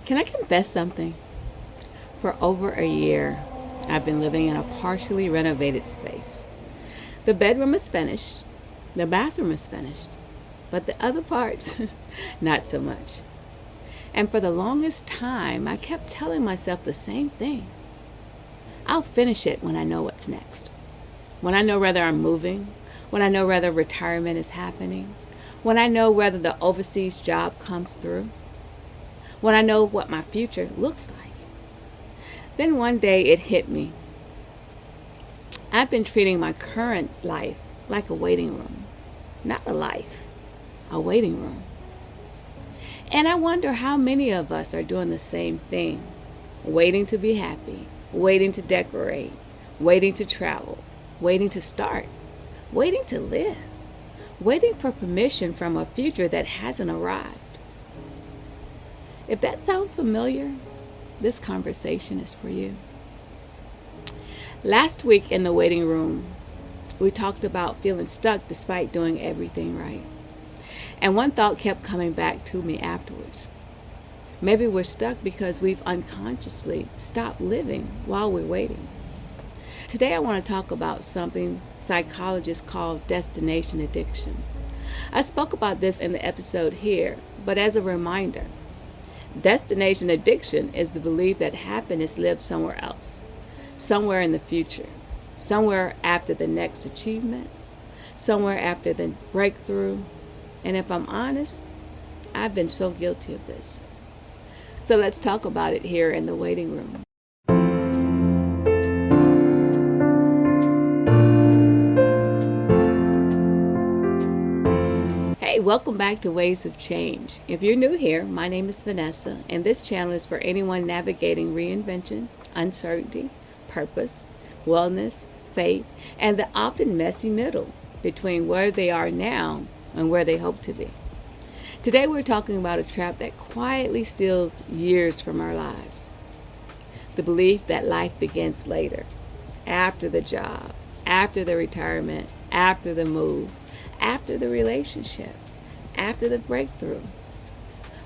Can I confess something? For over a year, I've been living in a partially renovated space. The bedroom is finished, the bathroom is finished, but the other parts, not so much. And for the longest time, I kept telling myself the same thing. I'll finish it when I know what's next. When I know whether I'm moving, when I know whether retirement is happening, when I know whether the overseas job comes through, when I know what my future looks like. Then one day it hit me. I've been treating my current life like a waiting room. Not a life, a waiting room. And I wonder how many of us are doing the same thing. Waiting to be happy, waiting to decorate, waiting to travel, waiting to start, waiting to live, waiting for permission from a future that hasn't arrived. If that sounds familiar, this conversation is for you. Last week in the waiting room, we talked about feeling stuck despite doing everything right. And one thought kept coming back to me afterwards. Maybe we're stuck because we've unconsciously stopped living while we're waiting. Today I want to talk about something psychologists call destination addiction. I spoke about this in the episode here, but as a reminder, destination addiction is the belief that happiness lives somewhere else, somewhere in the future, somewhere after the next achievement, somewhere after the breakthrough. And if I'm honest, I've been so guilty of this. So let's talk about it here in the waiting room. Hey, welcome back to Ways of Change. If you're new here, my name is Vanessa, and this channel is for anyone navigating reinvention, uncertainty, purpose, wellness, faith, and the often messy middle between where they are now and where they hope to be. Today we're talking about a trap that quietly steals years from our lives. The belief that life begins later, after the job, after the retirement, after the move, after the relationship, after the breakthrough.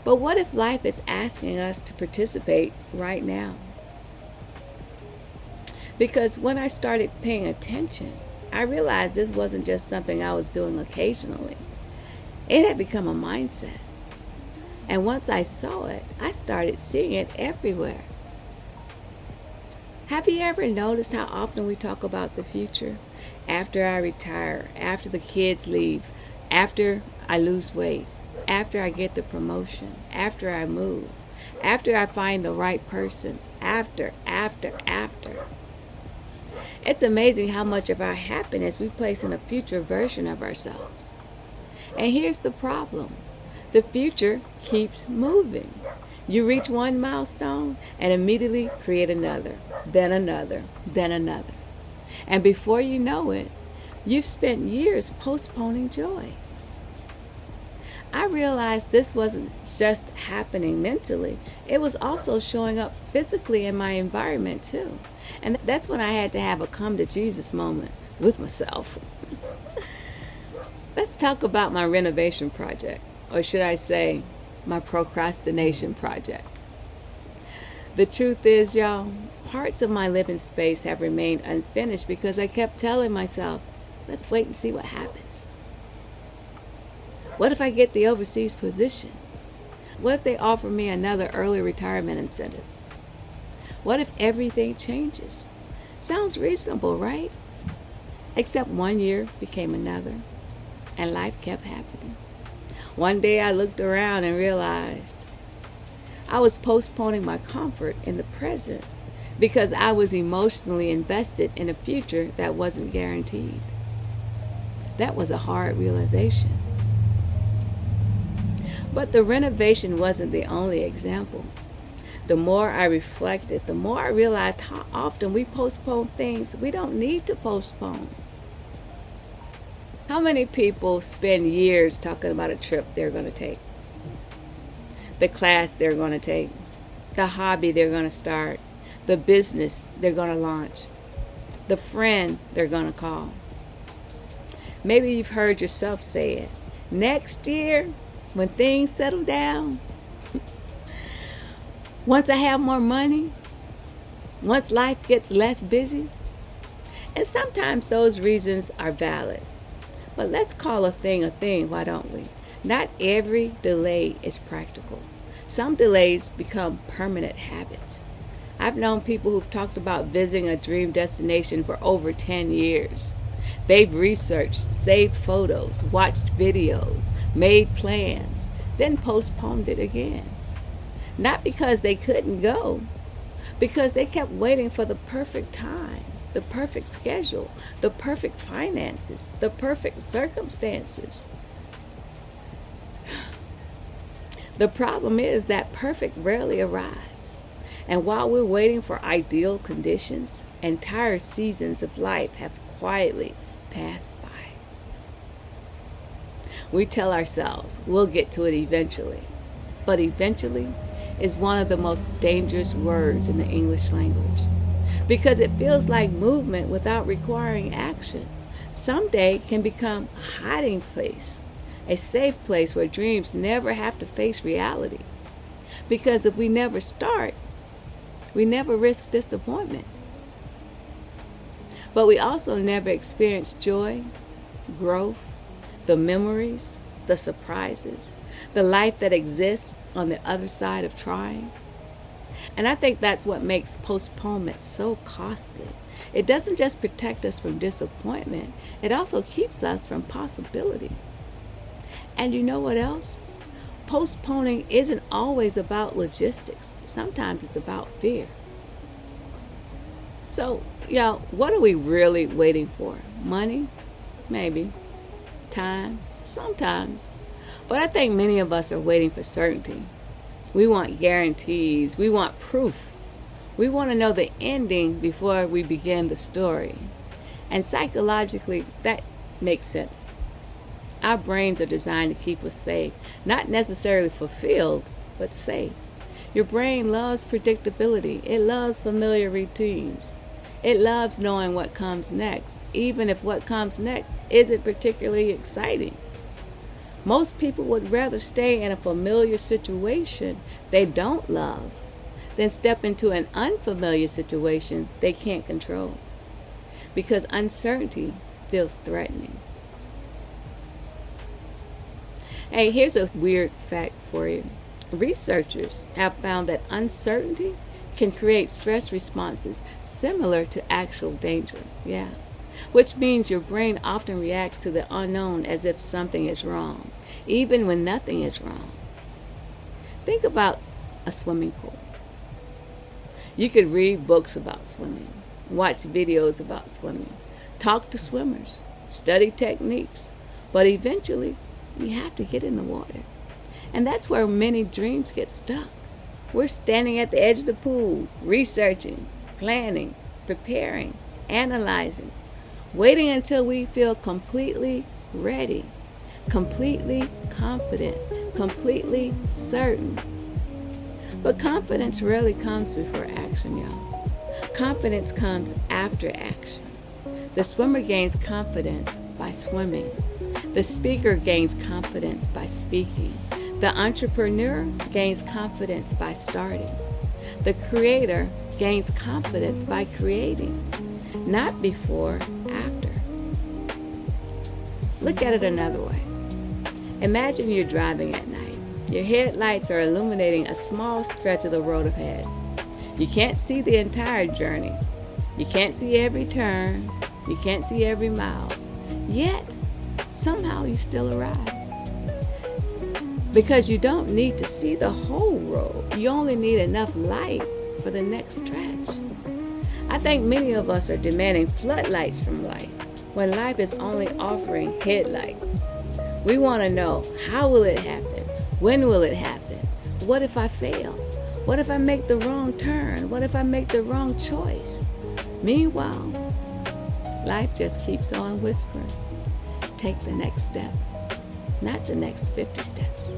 But what if life is asking us to participate right now? Because when I started paying attention, I realized this wasn't just something I was doing occasionally. It had become a mindset. And once I saw it, I started seeing it everywhere. Have you ever noticed how often we talk about the future? After I retire, after the kids leave, after I lose weight, after I get the promotion, after I move, after I find the right person, after. It's amazing how much of our happiness we place in a future version of ourselves. And here's the problem. The future keeps moving. You reach one milestone and immediately create another, then another, then another. And before you know it, you've spent years postponing joy. I realized this wasn't just happening mentally. It was also showing up physically in my environment too. And that's when I had to have a come to Jesus moment with myself. Let's talk about my renovation project, or should I say, my procrastination project. The truth is, y'all, parts of my living space have remained unfinished because I kept telling myself, let's wait and see what happens. What if I get the overseas position? What if they offer me another early retirement incentive? What if everything changes? Sounds reasonable, right? Except one year became another, and life kept happening. One day I looked around and realized I was postponing my comfort in the present because I was emotionally invested in a future that wasn't guaranteed. That was a hard realization. But the renovation wasn't the only example. The more I reflected, the more I realized how often we postpone things we don't need to postpone. How many people spend years talking about a trip they're going to take, the class they're going to take, the hobby they're going to start, the business they're going to launch, the friend they're going to call. Maybe you've heard yourself say it. Next year, when things settle down. Once I have more money? Once life gets less busy? And sometimes those reasons are valid. But let's call a thing, why don't we? Not every delay is practical. Some delays become permanent habits. I've known people who've talked about visiting a dream destination for over 10 years. They've researched, saved photos, watched videos, made plans, then postponed it again. Not because they couldn't go, because they kept waiting for the perfect time, the perfect schedule, the perfect finances, the perfect circumstances. The problem is that perfect rarely arrives. And while we're waiting for ideal conditions, entire seasons of life have quietly passed by. We tell ourselves we'll get to it eventually, but eventually is one of the most dangerous words in the English language because it feels like movement without requiring action. Someday can become a hiding place, a safe place where dreams never have to face reality. Because if we never start, we never risk disappointment. But we also never experience joy, growth, the memories, the surprises, the life that exists on the other side of trying. And I think that's what makes postponement so costly. It doesn't just protect us from disappointment, it also keeps us from possibility. And you know what else? Postponing isn't always about logistics. Sometimes it's about fear. So, what are we really waiting for? Money? Maybe. Time? Sometimes. But I think many of us are waiting for certainty. We want guarantees. We want proof. We want to know the ending before we begin the story. And psychologically, that makes sense. Our brains are designed to keep us safe, not necessarily fulfilled, but safe. Your brain loves predictability. It loves familiar routines. It loves knowing what comes next, even if what comes next isn't particularly exciting. Most people would rather stay in a familiar situation they don't love than step into an unfamiliar situation they can't control, because uncertainty feels threatening. Hey, here's a weird fact for you. Researchers have found that uncertainty can create stress responses similar to actual danger. Which means your brain often reacts to the unknown as if something is wrong, even when nothing is wrong. Think about a swimming pool. You could read books about swimming, watch videos about swimming, talk to swimmers, study techniques, but eventually you have to get in the water. And that's where many dreams get stuck. We're standing at the edge of the pool, researching, planning, preparing, analyzing, waiting until we feel completely ready, completely confident, completely certain. But confidence rarely comes before action, y'all. Confidence comes after action. The swimmer gains confidence by swimming. The speaker gains confidence by speaking. The entrepreneur gains confidence by starting. The creator gains confidence by creating, not before, after. Look at it another way. Imagine you're driving at night. Your headlights are illuminating a small stretch of the road ahead. You can't see the entire journey. You can't see every turn. You can't see every mile. Yet, somehow you still arrive. Because you don't need to see the whole road. You only need enough light for the next stretch. I think many of us are demanding floodlights from life when life is only offering headlights. We want to know, how will it happen? When will it happen? What if I fail? What if I make the wrong turn? What if I make the wrong choice? Meanwhile, life just keeps on whispering. Take the next step. Not the next 50 steps.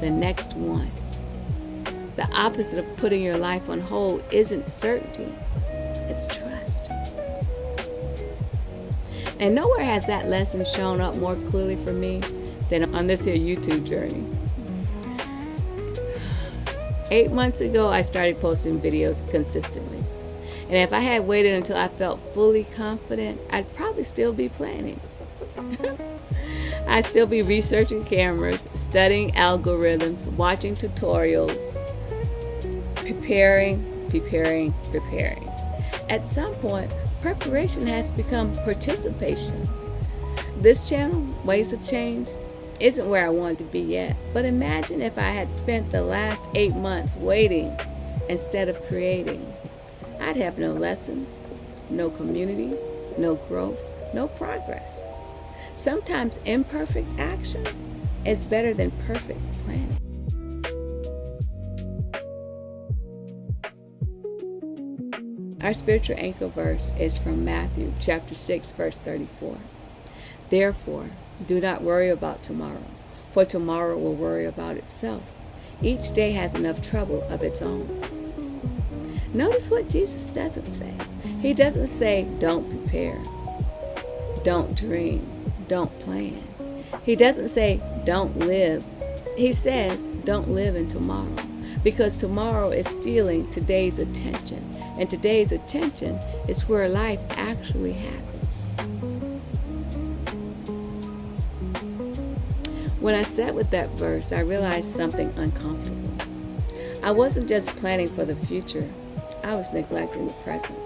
The next one. The opposite of putting your life on hold isn't certainty. It's trust. And nowhere has that lesson shown up more clearly for me than on this here YouTube journey. 8 months ago, I started posting videos consistently. And if I had waited until I felt fully confident, I'd probably still be planning. I'd still be researching cameras, studying algorithms, watching tutorials, preparing. At some point, preparation has become participation. This channel, Ways of Change, isn't where I want to be yet. But imagine if I had spent the last 8 months waiting instead of creating. I'd have no lessons, no community, no growth, no progress. Sometimes imperfect action is better than perfect planning. Our spiritual anchor verse is from Matthew chapter 6, verse 34. Therefore, do not worry about tomorrow, for tomorrow will worry about itself. Each day has enough trouble of its own. Notice what Jesus doesn't say. He doesn't say, don't prepare, don't dream, don't plan. He doesn't say, don't live. He says, don't live in tomorrow, because tomorrow is stealing today's attention, and today's attention is where life actually happens. When I sat with that verse, I realized something uncomfortable. I wasn't just planning for the future, I was neglecting the present.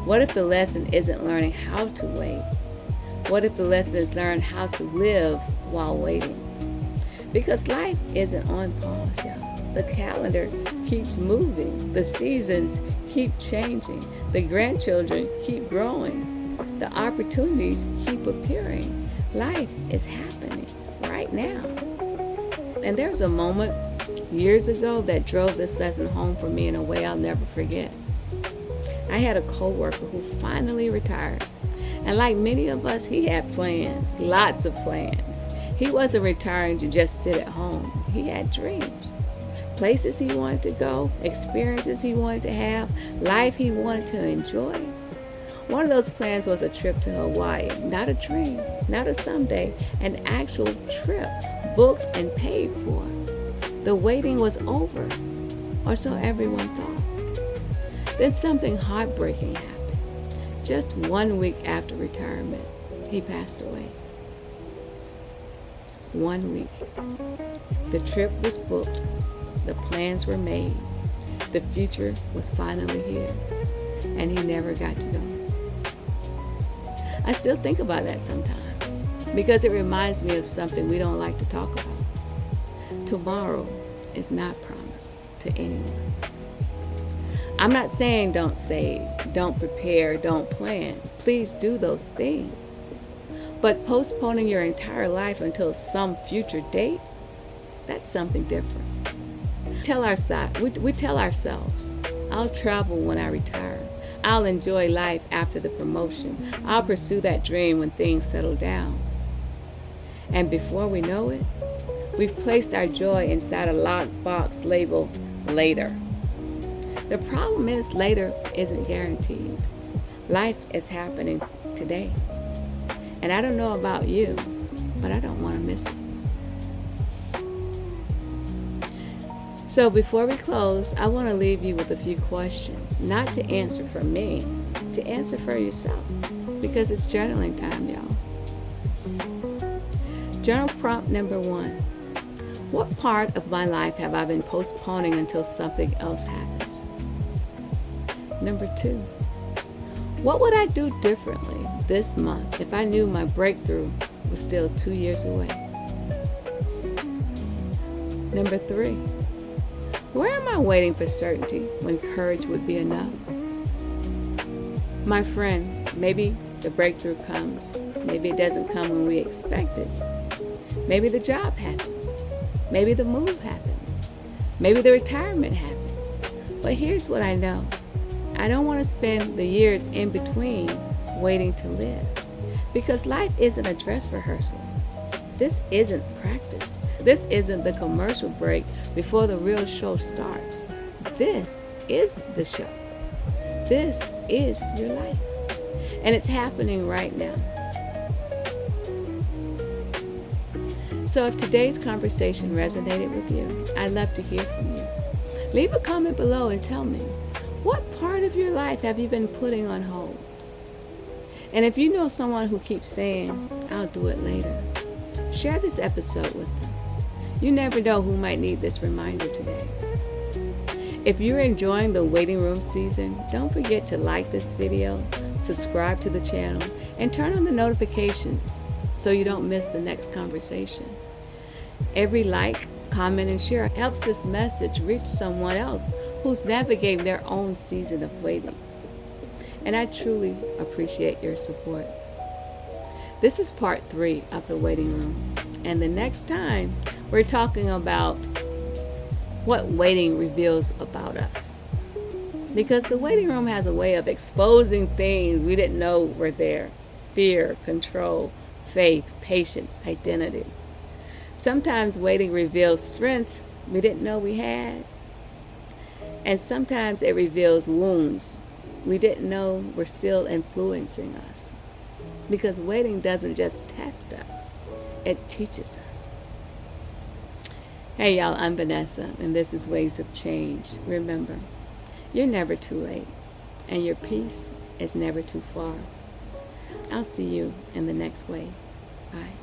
What if the lesson isn't learning how to wait? What if the lesson is learn how to live while waiting? Because life isn't on pause, y'all. The calendar keeps moving. The seasons keep changing. The grandchildren keep growing. The opportunities keep appearing. Life is happening right now. And there was a moment years ago that drove this lesson home for me in a way I'll never forget. I had a coworker who finally retired. And like many of us, he had plans, lots of plans. He wasn't retiring to just sit at home. He had dreams. Places he wanted to go, experiences he wanted to have, life he wanted to enjoy. One of those plans was a trip to Hawaii, not a dream, not a someday, an actual trip, booked and paid for. The waiting was over, or so everyone thought. Then something heartbreaking happened. Just 1 week after retirement, he passed away. 1 week. The trip was booked. The plans were made. The future was finally here. And he never got to go. I still think about that sometimes because it reminds me of something we don't like to talk about. Tomorrow is not promised to anyone. I'm not saying don't save, don't prepare, don't plan. Please do those things. But postponing your entire life until some future date, that's something different. We tell ourselves, I'll travel when I retire. I'll enjoy life after the promotion. I'll pursue that dream when things settle down. And before we know it, we've placed our joy inside a locked box labeled later. The problem is later isn't guaranteed. Life is happening today. And I don't know about you, but I don't want to miss it. So before we close, I want to leave you with a few questions, not to answer for me, to answer for yourself, because it's journaling time, y'all. Journal prompt number 1. What part of my life have I been postponing until something else happens? Number 2. What would I do differently this month if I knew my breakthrough was still 2 years away? Number 3. Where am I waiting for certainty when courage would be enough? My friend, maybe the breakthrough comes. Maybe it doesn't come when we expect it. Maybe the job happens. Maybe the move happens. Maybe the retirement happens. But here's what I know. I don't want to spend the years in between waiting to live. Because life isn't a dress rehearsal. This isn't practice. This isn't the commercial break before the real show starts. This is the show. This is your life. And it's happening right now. So if today's conversation resonated with you, I'd love to hear from you. Leave a comment below and tell me, what part of your life have you been putting on hold? And if you know someone who keeps saying, I'll do it later, share this episode with them. You never know who might need this reminder today. If you're enjoying the waiting room season, don't forget to like this video, subscribe to the channel, and turn on the notification so you don't miss the next conversation. Every like, comment, and share helps this message reach someone else who's navigating their own season of waiting. And I truly appreciate your support. This is part 3 of the waiting room. And the next time, we're talking about what waiting reveals about us. Because the waiting room has a way of exposing things we didn't know were there. Fear, control, faith, patience, identity. Sometimes waiting reveals strengths we didn't know we had. And sometimes it reveals wounds we didn't know were still influencing us. Because waiting doesn't just test us, it teaches us. Hey y'all, I'm Vanessa, and this is Ways of Change. Remember, you're never too late, and your peace is never too far. I'll see you in the next wave. Bye.